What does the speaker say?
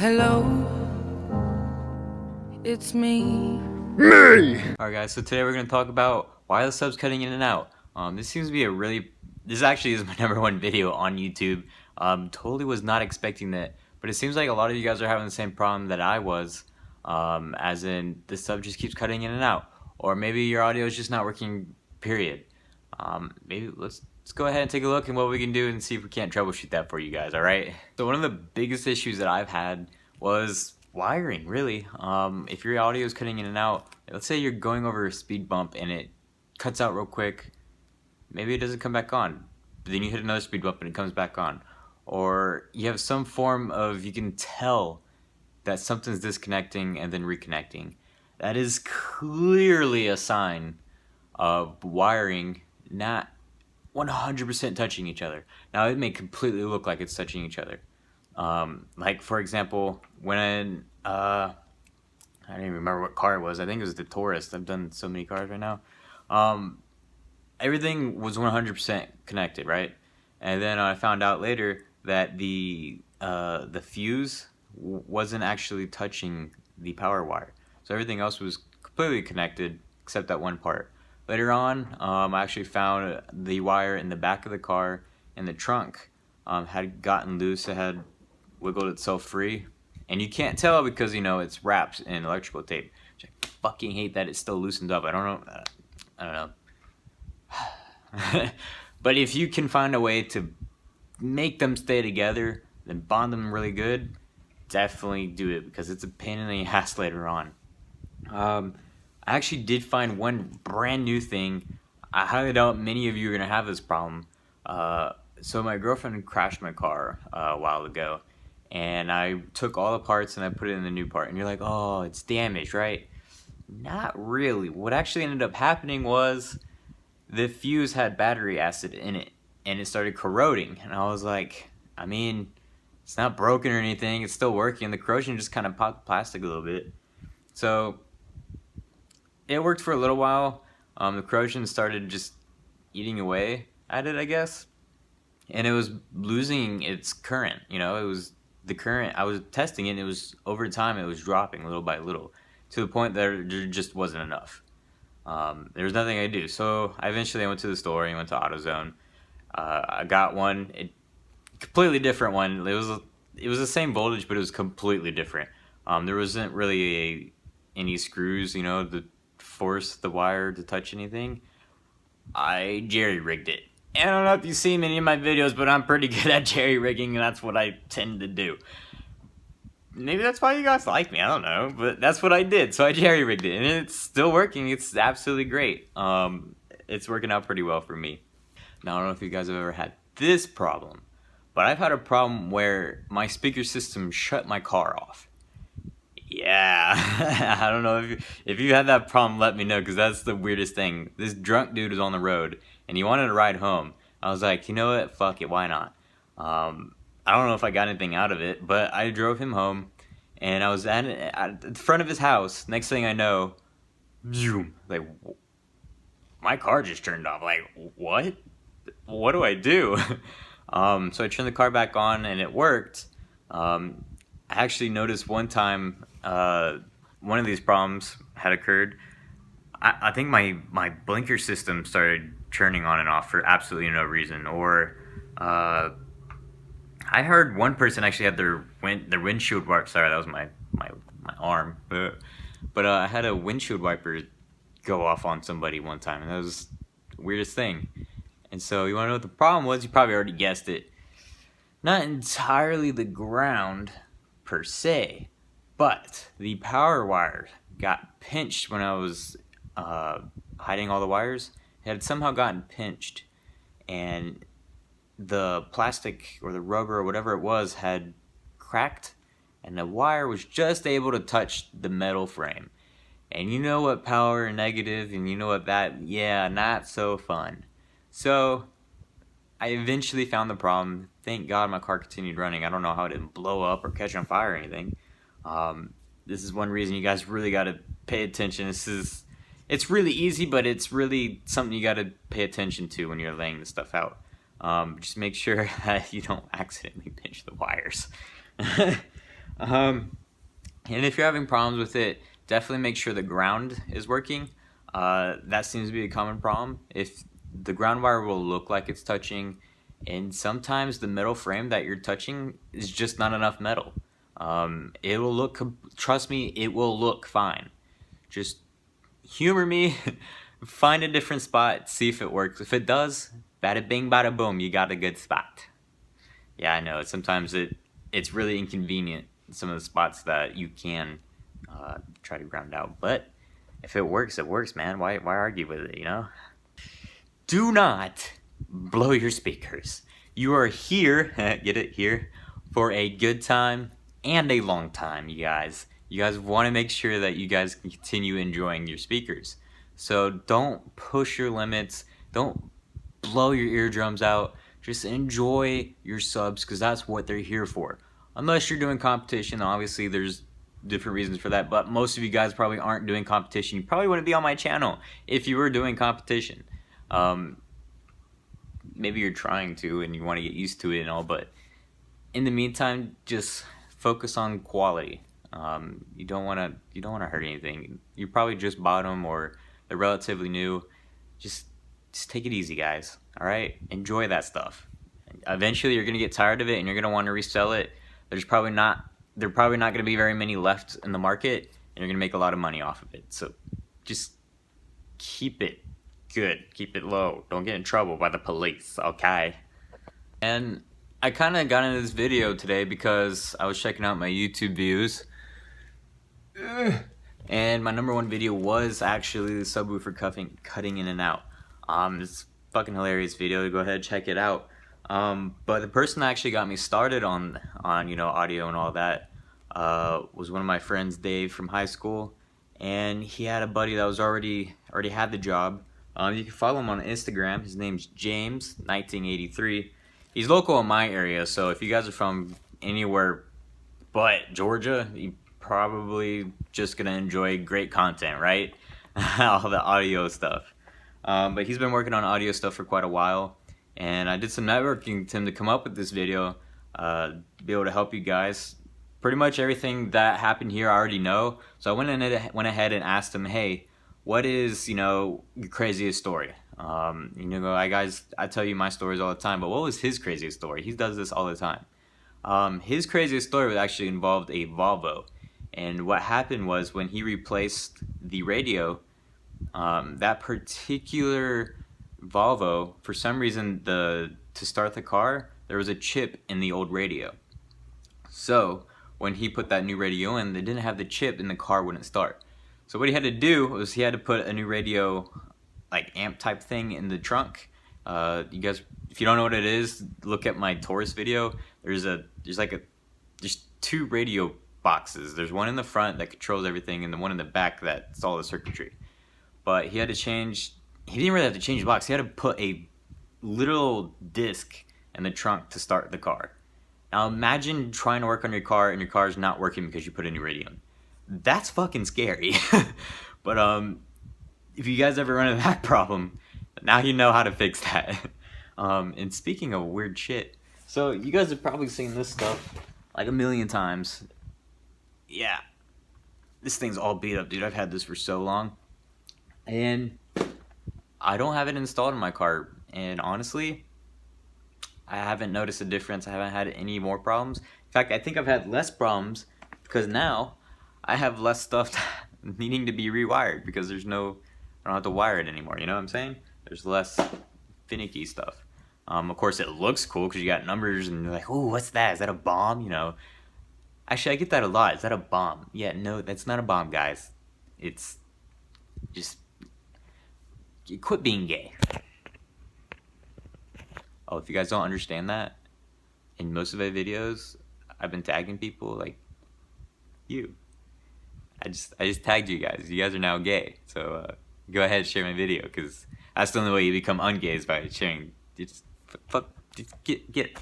Hello, it's me. Alright guys, so today we're going to talk about why the sub's cutting in and out. This seems to be this actually is my #1 video on YouTube. Totally was not expecting that, but it seems like a lot of you guys are having the same problem that I was, as in the sub just keeps cutting in and out, or maybe your audio is just not working, period. Maybe let's go ahead and take a look at what we can do and see if we can't troubleshoot that for you guys, alright? So one of the biggest issues that I've had was wiring, really. If your audio is cutting in and out, let's say you're going over a speed bump and it cuts out real quick, maybe it doesn't come back on, but then you hit another speed bump and it comes back on. Or you have some form of, you can tell that something's disconnecting and then reconnecting. That is clearly a sign of wiring not 100% touching each other. Now it may completely look like it's touching each other. Like for example, when I don't even remember what car it was. I think it was the Taurus. I've done so many cars right now. Everything was 100% connected, right? And then I found out later that the fuse wasn't actually touching the power wire. So everything else was completely connected except that one part. Later on, I actually found the wire in the back of the car in the trunk had gotten loose. It had wiggled itself free, and you can't tell because, you know, it's wrapped in electrical tape, which I fucking hate that it's still loosened up. I don't know. But if you can find a way to make them stay together, then bond them really good, definitely do it, because it's a pain in the ass later on. I actually did find one brand new thing. I highly doubt many of you are gonna have this problem. So my girlfriend crashed my car a while ago, and I took all the parts and I put it in the new part. And you're like, oh, it's damaged, right? Not really. What actually ended up happening was the fuse had battery acid in it, and it started corroding. And I was like, I mean, it's not broken or anything. It's still working. The corrosion just kind of popped the plastic a little bit. So it worked for a little while. The corrosion started just eating away at it, I guess. And it was losing its current, you know, it was the current. I was testing it, and it was, over time, it was dropping little by little to the point that there just wasn't enough. There was nothing I could do. So I eventually went to the store and went to AutoZone. I got one, completely different one. It was the same voltage, but it was completely different. There wasn't really any screws, you know, to force the wire to touch anything. I jerry-rigged it. And I don't know if you've seen many of my videos, but I'm pretty good at jerry-rigging, and that's what I tend to do. Maybe that's why you guys like me, I don't know, but that's what I did. So I jerry-rigged it, and it's still working. It's absolutely great. It's working out pretty well for me. Now, I don't know if you guys have ever had this problem, but I've had a problem where my speaker system shut my car off. Yeah, I don't know if you had that problem, let me know, because that's the weirdest thing. This drunk dude was on the road, and he wanted to ride home. I was like, you know what, fuck it, why not? I don't know if I got anything out of it, but I drove him home, and I was at the front of his house. Next thing I know, zoom, like, my car just turned off. Like, what? What do I do? So I turned the car back on, and it worked. I actually noticed one time one of these problems had occurred. I think my blinker system started turning on and off for absolutely no reason. Or I heard one person actually had their windshield wiper. Sorry, that was my arm. But I had a windshield wiper go off on somebody one time, and that was the weirdest thing. And so you want to know what the problem was? You probably already guessed it. Not entirely the ground per se, but the power wire got pinched when I was hiding all the wires. It had somehow gotten pinched, and the plastic or the rubber or whatever it was had cracked, and the wire was just able to touch the metal frame. And you know what power and negative, and you know what that, yeah, not so fun. So I eventually found the problem. Thank God my car continued running. I don't know how it didn't blow up or catch on fire or anything. This is one reason you guys really got to pay attention. It's really easy, but it's really something you got to pay attention to when you're laying this stuff out. Just make sure that you don't accidentally pinch the wires. And if you're having problems with it, definitely make sure the ground is working. That seems to be a common problem. If the ground wire will look like it's touching, and sometimes the metal frame that you're touching is just not enough metal. It will look, trust me, it will look fine. Just humor me, find a different spot, see if it works. If it does, bada bing, bada boom, you got a good spot. Yeah, I know, sometimes it's really inconvenient, some of the spots that you can try to ground out. But if it works, man. Why argue with it, you know? Do not blow your speakers. You are here, get it, here, for a good time and a long time, you guys. You guys want to make sure that you guys can continue enjoying your speakers. So don't push your limits. Don't blow your eardrums out. Just enjoy your subs, because that's what they're here for. Unless you're doing competition, obviously there's different reasons for that, but most of you guys probably aren't doing competition. You probably wouldn't be on my channel if you were doing competition. Maybe you're trying to and you want to get used to it and all, but in the meantime, just focus on quality. You don't want to hurt anything. You probably just bought them or they're relatively new. Just take it easy, guys. All right, enjoy that stuff. Eventually, you're gonna get tired of it and you're gonna want to resell it. There are probably not gonna be very many left in the market, and you're gonna make a lot of money off of it. So just keep it good, keep it low. Don't get in trouble by the police, okay? And I kind of got into this video today because I was checking out my YouTube views. And my #1 video was actually the subwoofer cutting in and out. It's a fucking hilarious video. Go ahead, check it out. But the person that actually got me started on you know, audio and all that was one of my friends, Dave, from high school, and he had a buddy that was already had the job. You can follow him on Instagram. His name's James1983. He's local in my area, so if you guys are from anywhere but Georgia, you probably just gonna enjoy great content, right? All the audio stuff. But he's been working on audio stuff for quite a while, and I did some networking to him to come up with this video, be able to help you guys. Pretty much everything that happened here I already know, so I went ahead and asked him, hey, what is, you know, your craziest story? You know, I tell you my stories all the time, but what was his craziest story? He does this all the time. His craziest story actually involved a Volvo, and what happened was when he replaced the radio, that particular Volvo, for some reason, to start the car, there was a chip in the old radio. So when he put that new radio in, they didn't have the chip and the car wouldn't start. So what he had to do was he had to put a new radio, like amp type thing, in the trunk. You guys, if you don't know what it is, look at my Taurus video. There's two radio boxes. There's one in the front that controls everything, and the one in the back that's all the circuitry. But he had to change. He didn't really have to change the box. He had to put a little disc in the trunk to start the car. Now imagine trying to work on your car and your car's not working because you put a new radio in. That's fucking scary. But if you guys ever run into that problem, now you know how to fix that. And speaking of weird shit, so you guys have probably seen this stuff like a million times. Yeah, this thing's all beat up, dude. I've had this for so long, and I don't have it installed in my car, and honestly, I haven't noticed a difference. I haven't had any more problems. In fact, I think I've had less problems because now I have less stuff needing to be rewired because I don't have to wire it anymore. You know what I'm saying? There's less finicky stuff. Of course, it looks cool because you got numbers and you're like, "Ooh, what's that? Is that a bomb?" You know. Actually, I get that a lot. Is that a bomb? Yeah, no, that's not a bomb, guys. It's just quit being gay. Oh, if you guys don't understand that, in most of my videos, I've been tagging people like you. I just tagged you guys. You guys are now gay. So go ahead and share my video, because that's the only way you become ungay is by sharing. Just get it.